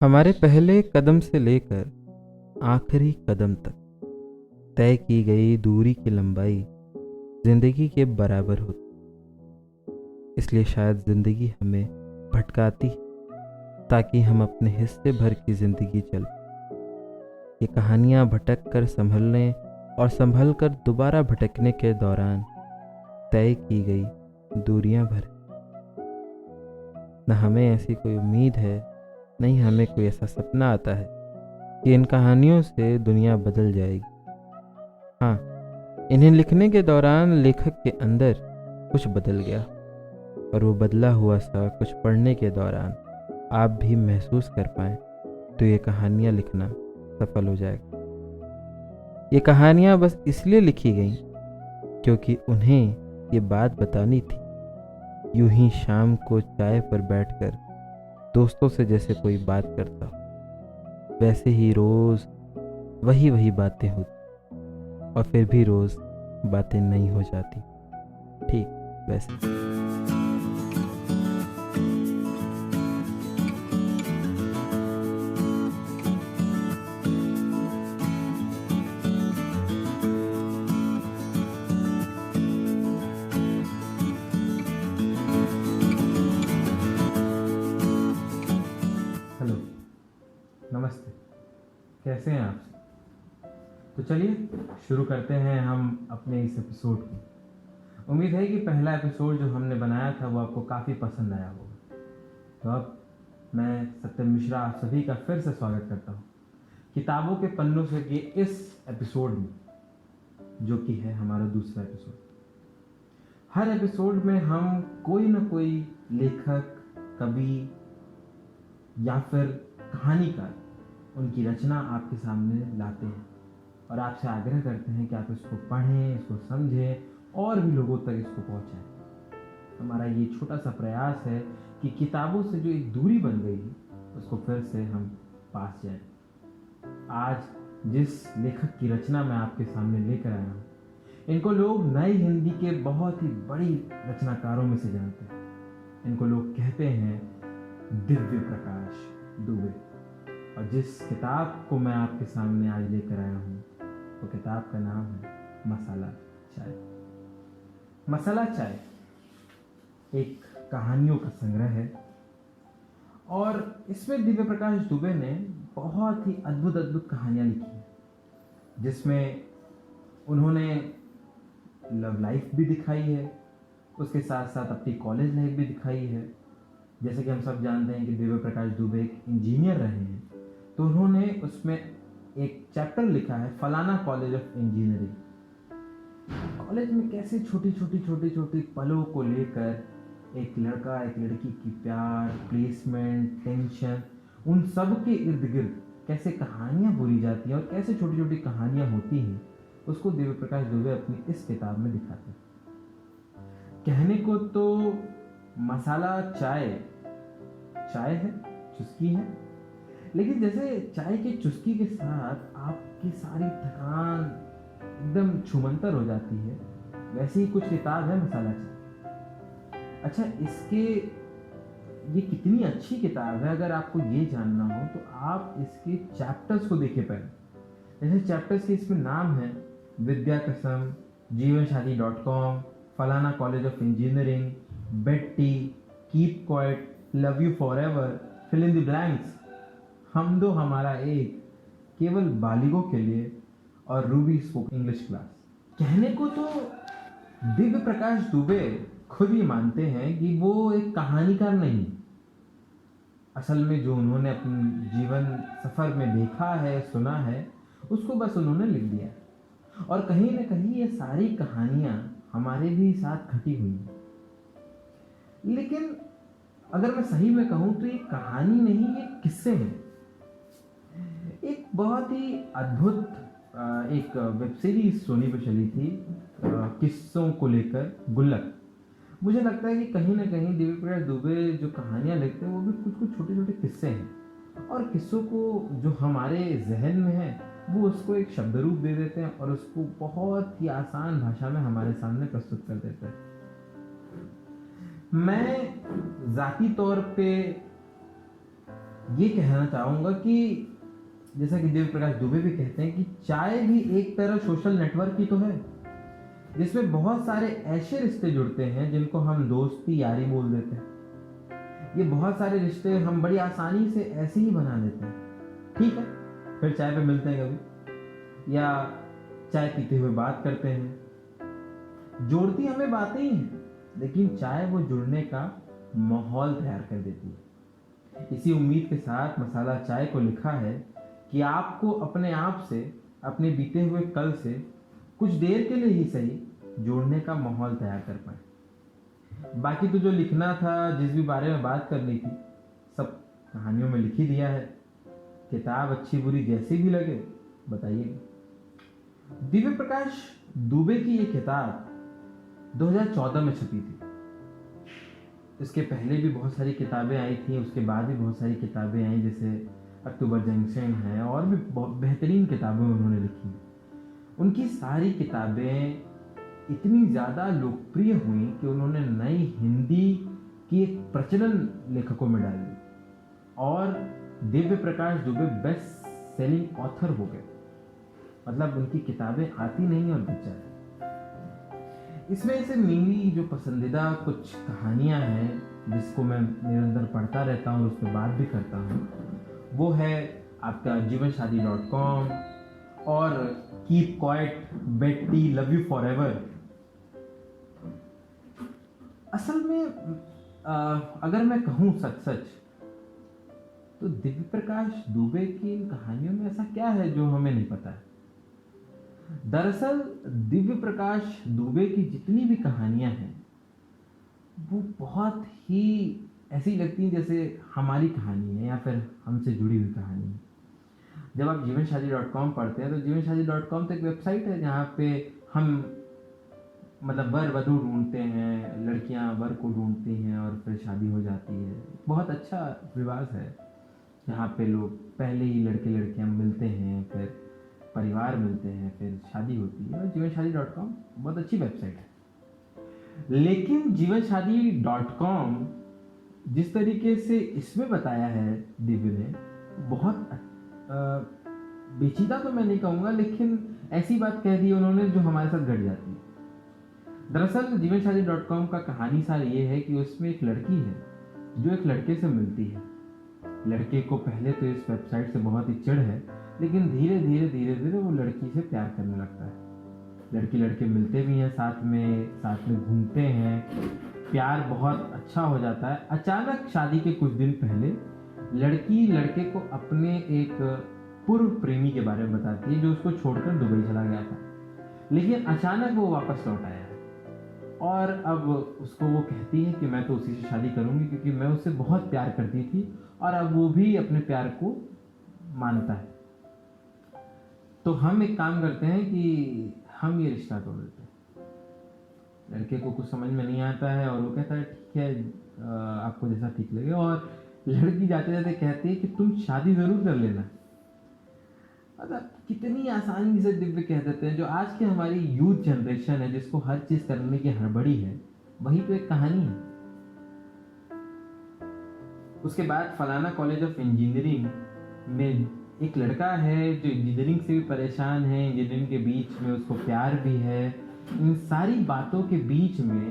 हमारे पहले कदम से लेकर आखिरी कदम तक तय की गई दूरी की लंबाई जिंदगी के बराबर होती। इसलिए शायद जिंदगी हमें भटकाती ताकि हम अपने हिस्से भर की जिंदगी चल। ये कहानियाँ भटक कर संभलने और संभल कर दोबारा भटकने के दौरान तय की गई दूरियां भर। न हमें ऐसी कोई उम्मीद है, नहीं हमें कोई ऐसा सपना आता है कि इन कहानियों से दुनिया बदल जाएगी। हाँ, इन्हें लिखने के दौरान लेखक के अंदर कुछ बदल गया और वो बदला हुआ सा कुछ पढ़ने के दौरान आप भी महसूस कर पाएं तो ये कहानियाँ लिखना सफल हो जाएगा। ये कहानियाँ बस इसलिए लिखी गईं क्योंकि उन्हें ये बात बतानी थी। यूं ही शाम को चाय पर बैठकर दोस्तों से जैसे कोई बात करता, वैसे ही रोज वही बातें होती और फिर भी रोज बातें नहीं हो जाती ठीक वैसे। हेलो, नमस्ते, कैसे हैं आप? तो चलिए शुरू करते हैं हम अपने इस एपिसोड को। उम्मीद है कि पहला एपिसोड जो हमने बनाया था वो आपको काफ़ी पसंद आया होगा। तो अब मैं सत्यम मिश्रा आप सभी का फिर से स्वागत करता हूँ किताबों के पन्नों से के इस एपिसोड में, जो कि है हमारा दूसरा एपिसोड। हर एपिसोड में हम कोई ना कोई लेखक, कवि या फिर कहानीकार, उनकी रचना आपके सामने लाते हैं और आपसे आग्रह करते हैं कि आप इसको पढ़ें, इसको समझें और भी लोगों तक इसको पहुंचाएं। हमारा ये छोटा सा प्रयास है कि किताबों से जो एक दूरी बन गई है उसको फिर से हम पास जाएं। आज जिस लेखक की रचना मैं आपके सामने लेकर आया हूँ, इनको लोग नई हिंदी के बहुत ही बड़ी रचनाकारों में से जानते हैं। इनको लोग कहते हैं दिव्य प्रकाश दुबे। और जिस किताब को मैं आपके सामने आज लेकर आया हूँ तो किताब का नाम है मसाला चाय। मसाला चाय एक कहानियों का संग्रह है और इसमें दिव्य प्रकाश दुबे ने बहुत ही अद्भुत कहानियाँ लिखी हैं, जिसमें उन्होंने लव लाइफ भी दिखाई है, उसके साथ साथ अपनी कॉलेज लाइफ भी दिखाई है। जैसे कि हम सब जानते हैं कि दिव्य प्रकाश दुबे एक इंजीनियर रहे हैं, तो उन्होंने उसमें एक चैप्टर लिखा है फलाना कॉलेज ऑफ इंजीनियरिंग। कॉलेज में कैसे छोटी पलों को लेकर एक लड़का एक लड़की की प्यार, प्लेसमेंट, टेंशन, उन सब के इर्द गिर्द कैसे कहानियाँ बोली जाती हैं और कैसे छोटी कहानियाँ होती हैं, उसको दिव्य प्रकाश दुबे अपनी इस किताब में दिखाते हैं। कहने को तो मसाला चाय है, चुस्की है, लेकिन जैसे चाय की चुस्की के साथ आपकी सारी थकान एकदम छूमंतर हो जाती है, वैसे ही कुछ किताब है मसाला चाय। अच्छा, ये कितनी अच्छी किताब है, अगर आपको ये जानना हो तो आप इसके चैप्टर्स को देखिए पहले। जैसे चैप्टर्स के इसमें नाम है विद्या कसम, जीवनसाथी.com, फलाना college of engineering, bed tea, keep quiet, love you forever, fill in the blanks, हम दो हमारा एक, केवल बालिगों के लिए और रूबी स्पोक इंग्लिश क्लास। कहने को तो दिव्य प्रकाश दुबे खुद ही मानते हैं कि वो एक कहानीकार नहीं। असल में जो उन्होंने अपने जीवन सफर में देखा है, सुना है, उसको बस उन्होंने लिख दिया। और कहीं ना कहीं ये सारी कहानियां हमारे भी साथ घटी हुई हैं। लेकिन अगर मैं सही में कहूं तो ये कहानी नहीं, ये किस्से हैं। एक बहुत ही अद्भुत एक वेब सीरीज सोनी पे चली थी किस्सों को लेकर, गुल्लक। मुझे लगता है कि कहीं ना कहीं दिव्य प्रकाश दुबे जो कहानियाँ लिखते हैं वो भी कुछ छोटे किस्से हैं, और किस्सों को जो हमारे जहन में है वो उसको एक शब्द रूप दे देते हैं और उसको बहुत ही आसान भाषा में हमारे सामने प्रस्तुत कर देते हैं। मैं जाती तौर पे ये कहना चाहूँगा कि जैसा कि दिव्य प्रकाश दुबे भी कहते हैं कि चाय भी एक तरह सोशल नेटवर्क ही तो है, जिसमें बहुत सारे ऐसे रिश्ते जुड़ते हैं जिनको हम दोस्ती यारी बोल देते हैं। ये बहुत सारे रिश्ते हम बड़ी आसानी से ऐसे ही बना लेते हैं। ठीक है, फिर चाय पे मिलते हैं कभी, या चाय पीते हुए बात करते हैं। जोड़ती हमें बातें ही हैं, लेकिन चाय वो जुड़ने का माहौल तैयार कर देती है। इसी उम्मीद के साथ मसाला चाय को लिखा है कि आपको अपने आप से, अपने बीते हुए कल से कुछ देर के लिए ही सही जोड़ने का माहौल तैयार कर पाए। बाकी तो जो लिखना था, जिस भी बारे में बात करनी थी, सब कहानियों में लिख ही दिया है। किताब अच्छी बुरी जैसी भी लगे बताइएगा। दिव्य प्रकाश दुबे की ये किताब 2014 में छपी थी। इसके पहले भी बहुत सारी किताबें आई थी, उसके बाद भी बहुत सारी किताबें आई, जैसे अक्टूबर जंक्शन है, और भी बहुत बेहतरीन किताबें उन्होंने लिखी। उनकी सारी किताबें इतनी ज़्यादा लोकप्रिय हुई कि उन्होंने नई हिंदी की एक प्रचलन लेखकों में डाल दी, और Divya Prakash Dubey best selling author हो गए। मतलब उनकी किताबें आती नहीं और बिक जाती। इसमें से मेरी जो पसंदीदा कुछ कहानियां हैं, जिसको मैं निरंतर पढ़ता रहता हूँ और उस पर बात भी करता हूँ, वो है आपका जीवनसाथी.com और keep quiet, bed tea, love you for ever. असल में अगर मैं कहूँ सच सच, तो दिव्य प्रकाश दुबे की इन कहानियों में ऐसा क्या है जो हमें नहीं पता है। दरअसल दिव्य प्रकाश दुबे की जितनी भी कहानियां हैं, वो बहुत ही ऐसी लगती हैं जैसे हमारी कहानी है या फिर हमसे जुड़ी हुई कहानी है। जब आप जीवनसाथी.com पढ़ते हैं, तो जीवनसाथी.com तो एक वेबसाइट है जहाँ पे हम मतलब वर वधू ढूंढते हैं, लड़कियां वर को ढूंढती हैं और फिर शादी हो जाती है। बहुत अच्छा रिवाज है, यहाँ पे लोग पहले ही लड़के लड़कियां मिलते हैं, फिर परिवार मिलते हैं, फिर शादी होती है। और जीवनसाथी.com बहुत अच्छी वेबसाइट है। लेकिन जीवनसाथी.com जिस तरीके से इसमें बताया है दिव्य ने, बहुत पेचीदा तो मैं नहीं कहूँगा, लेकिन ऐसी बात कह दी उन्होंने जो हमारे साथ घट जाती है। दरअसल जीवनसाथी.com का कहानी सार ये है कि उसमें एक लड़की है जो एक लड़के से मिलती है। लड़के को पहले तो इस वेबसाइट से बहुत ही चिढ़ है, लेकिन धीरे धीरे वो लड़की से प्यार करने लगता है। लड़की लड़के मिलते भी हैं, साथ में घूमते हैं, प्यार बहुत अच्छा हो जाता है। अचानक शादी के कुछ दिन पहले लड़की लड़के को अपने एक पूर्व प्रेमी के बारे में बताती है, जो उसको छोड़कर दुबई चला गया था, लेकिन अचानक वो वापस लौट आया है। और अब उसको वो कहती है कि मैं तो उसी से शादी करूंगी, क्योंकि मैं उससे बहुत प्यार करती थी, और अब वो भी अपने प्यार को मानता है। तो हम एक काम करते हैं कि हम ये रिश्ता तोड़ देते हैं। लड़के को कुछ समझ में नहीं आता है और वो कहता है ठीक है, आपको जैसा ठीक लगे। और लड़की जाते जाते कहती है कि तुम शादी जरूर कर लेना। मतलब कितनी आसानी से दिव्य कह देते हैं। जो आज की हमारी यूथ जनरेशन है, जिसको हर चीज करने की हड़बड़ी है, वही तो एक कहानी है। उसके बाद फलाना कॉलेज ऑफ इंजीनियरिंग में एक लड़का है जो इंजीनियरिंग से भी परेशान है, इंजीनियरिंग के बीच में उसको प्यार भी है। इन सारी बातों के बीच में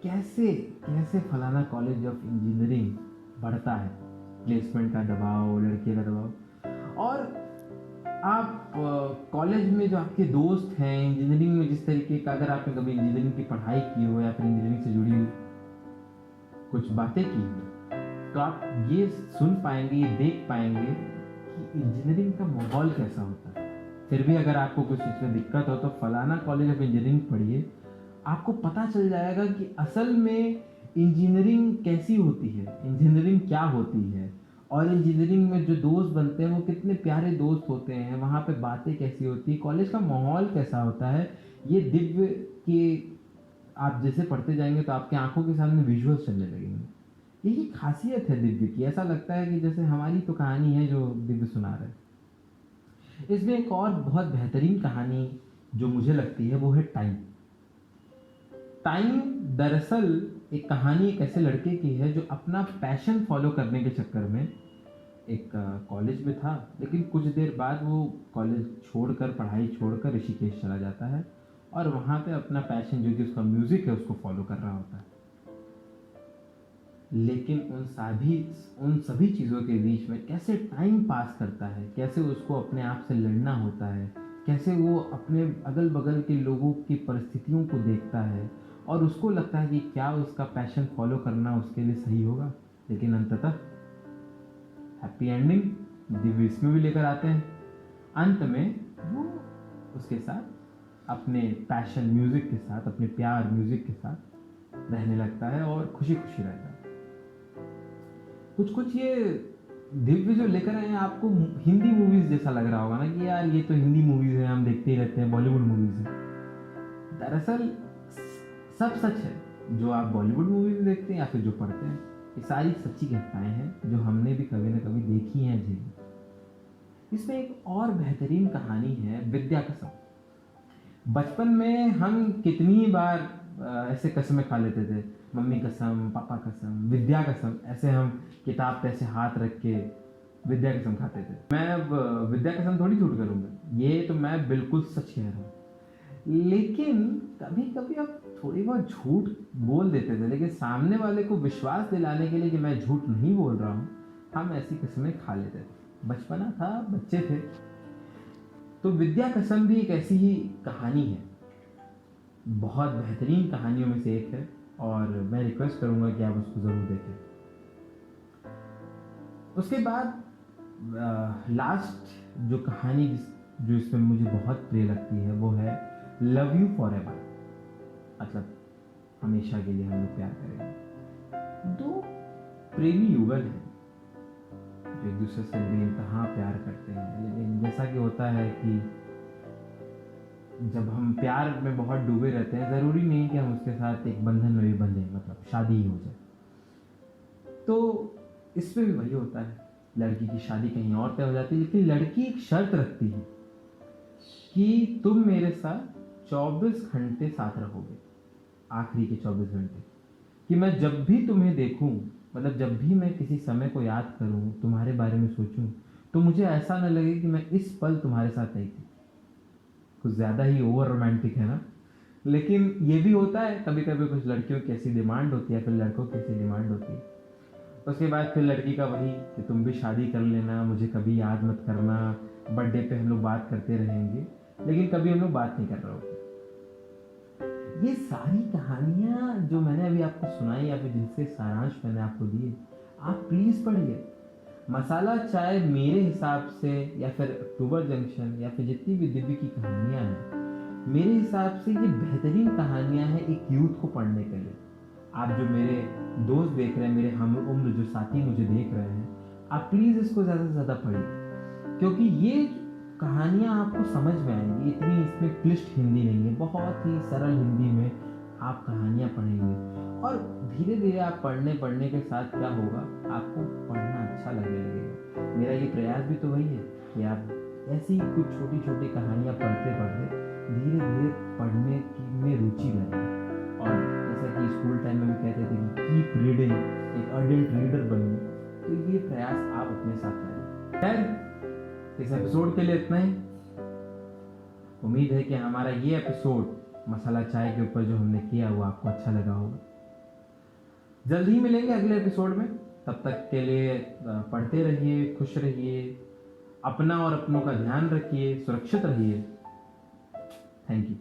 कैसे कैसे फलाना कॉलेज ऑफ इंजीनियरिंग बढ़ता है, प्लेसमेंट का दबाव, लड़के का दबाव। और आप कॉलेज में जो आपके दोस्त हैं इंजीनियरिंग में, जिस तरीके का, अगर आपने कभी इंजीनियरिंग की पढ़ाई की हो या फिर इंजीनियरिंग से जुड़ी हुई कुछ बातें की हो, तो आप ये सुन पाएंगे, ये देख पाएंगे कि इंजीनियरिंग का माहौल कैसा होता है। फिर भी अगर आपको कुछ इसमें दिक्कत हो तो फलाना कॉलेज ऑफ इंजीनियरिंग पढ़िए, आपको पता चल जाएगा कि असल में इंजीनियरिंग कैसी होती है, इंजीनियरिंग क्या होती है, और इंजीनियरिंग में जो दोस्त बनते हैं वो कितने प्यारे दोस्त होते हैं, वहाँ पे बातें कैसी होती है, कॉलेज का माहौल कैसा होता है। ये दिव्य के आप जैसे पढ़ते जाएंगे तो आपकी आंखों के सामने विजुअल्स चलने लगेंगे। यही खासियत है दिव्य की। ऐसा लगता है कि जैसे हमारी तो कहानी है जो दिव्य सुना रहे हैं। इसमें एक और बहुत बेहतरीन कहानी जो मुझे लगती है वो है टाइम। टाइम दरअसल एक कहानी एक ऐसे लड़के की है जो अपना पैशन फॉलो करने के चक्कर में एक कॉलेज में था, लेकिन कुछ देर बाद वो कॉलेज छोड़कर, पढ़ाई छोड़कर ऋषिकेश चला जाता है और वहाँ पे अपना पैशन जो कि उसका म्यूज़िक है उसको फॉलो कर रहा होता है। लेकिन उन सभी चीज़ों के बीच में कैसे टाइम पास करता है, कैसे उसको अपने आप से लड़ना होता है, कैसे वो अपने अगल बगल के लोगों की परिस्थितियों को देखता है और उसको लगता है कि क्या उसका पैशन फॉलो करना उसके लिए सही होगा। लेकिन अंततः हैप्पी एंडिंग दिव्य इसमें भी लेकर आते हैं। अंत में वो उसके साथ अपने पैशन म्यूज़िक के साथ, अपने प्यार म्यूज़िक के साथ रहने लगता है और खुशी खुशी रहता है। कुछ कुछ ये दिव्य जो लेकर आए हैं आपको हिंदी मूवीज जैसा लग रहा होगा ना कि यार ये तो हिंदी मूवीज है, हम देखते ही रहते हैं, बॉलीवुड मूवीज है। दरअसल सब सच है जो आप बॉलीवुड मूवीज देखते हैं या फिर जो पढ़ते हैं, ये सारी सच्ची घटनाएं हैं जो हमने भी कभी ना कभी देखी हैं, झेली। इसमें एक और बेहतरीन कहानी है, विद्या कसम। बचपन में हम कितनी बार ऐसे कसमें खा लेते थे, मम्मी कसम, पापा कसम, विद्या कसम, ऐसे हम किताब पे ऐसे हाथ रख के विद्या कसम खाते थे। मैं अब विद्या कसम थोड़ी झूठ करूँगा, ये तो मैं बिल्कुल सच कह रहा हूँ। लेकिन कभी कभी आप थोड़ी बहुत झूठ बोल देते थे, लेकिन सामने वाले को विश्वास दिलाने के लिए कि मैं झूठ नहीं बोल रहा हूँ, हम ऐसी कसमें खा लेते थे। बचपना था, बच्चे थे। तो विद्या कसम भी एक ऐसी ही कहानी है, बहुत बेहतरीन कहानियों में से एक है और मैं रिक्वेस्ट करूंगा कि आप उसको ज़रूर देखें। उसके बाद लास्ट जो कहानी जो इसमें मुझे बहुत प्रिय लगती है वो है लव यू फॉर एवर, मतलब हमेशा के लिए हम लोग प्यार करेंगे। दो प्रेमी युगल हैं जो एक दूसरे से बेइंतहा प्यार करते हैं, लेकिन जैसा कि होता है कि जब हम प्यार में बहुत डूबे रहते हैं, ज़रूरी नहीं कि हम उसके साथ एक बंधन में भी बंधे, मतलब शादी ही हो जाए। तो इसमें भी वही होता है, लड़की की शादी कहीं और तय हो जाती है, लेकिन लड़की एक शर्त रखती है कि तुम मेरे साथ 24 घंटे साथ रहोगे, आखिरी के 24 घंटे, कि मैं जब भी तुम्हें देखूं, मतलब जब भी मैं किसी समय को याद करूं, तुम्हारे बारे में सोचूं, तो मुझे ऐसा न लगे कि मैं इस पल तुम्हारे साथ नहीं थी। कुछ ज़्यादा ही ओवर रोमांटिक है ना। लेकिन ये भी होता है कभी कभी, कुछ लड़कियों की ऐसी डिमांड होती है, फिर लड़कों की ऐसी डिमांड होती है। उसके बाद फिर लड़की का वही कि तुम भी शादी कर लेना, मुझे कभी याद मत करना, बर्थडे पे हम लोग बात करते रहेंगे, लेकिन कभी हम लोग बात नहीं कर रहे होते। ये सारी कहानियाँ जो मैंने अभी आपको सुनाई या फिर जिनसे सारांश मैंने आपको दिए, आप प्लीज़ पढ़िए। मसाला चाय मेरे हिसाब से, या फिर अक्टूबर जंक्शन, या फिर जितनी भी दिव्य की कहानियाँ हैं, मेरे हिसाब से ये बेहतरीन कहानियाँ हैं एक यूथ को पढ़ने के लिए। आप जो मेरे दोस्त देख रहे हैं, मेरे हम उम्र जो साथी मुझे देख रहे हैं, आप प्लीज़ इसको ज़्यादा से ज़्यादा पढ़िए, क्योंकि ये कहानियाँ आपको समझ में आएंगी। इतनी इसमें क्लिष्ट हिंदी नहीं है, बहुत ही सरल हिंदी में आप कहानियाँ पढ़ेंगे और धीरे धीरे आप पढ़ने के साथ क्या होगा, आपको पढ़ना अच्छा लगने लगेगा। मेरा ये प्रयास भी तो वही है कि आप ऐसी कुछ छोटी छोटी कहानियाँ पढ़ते पढ़ते धीरे धीरे पढ़ने की में रुचि लाएं। और जैसा कि स्कूल टाइम में भी कहते थे कि कीप रीडिंग, एक अडल्ट रीडर बनो, तो ये प्रयास आप अपने साथ करें। खैर, इस एपिसोड के लिए इतना ही। उम्मीद है कि हमारा ये एपिसोड मसाला चाय के ऊपर जो हमने किया वो आपको अच्छा लगा होगा। जल्द ही मिलेंगे अगले एपिसोड में, तब तक के लिए पढ़ते रहिए, खुश रहिए, अपना और अपनों का ध्यान रखिए, सुरक्षित रहिए। Thank you.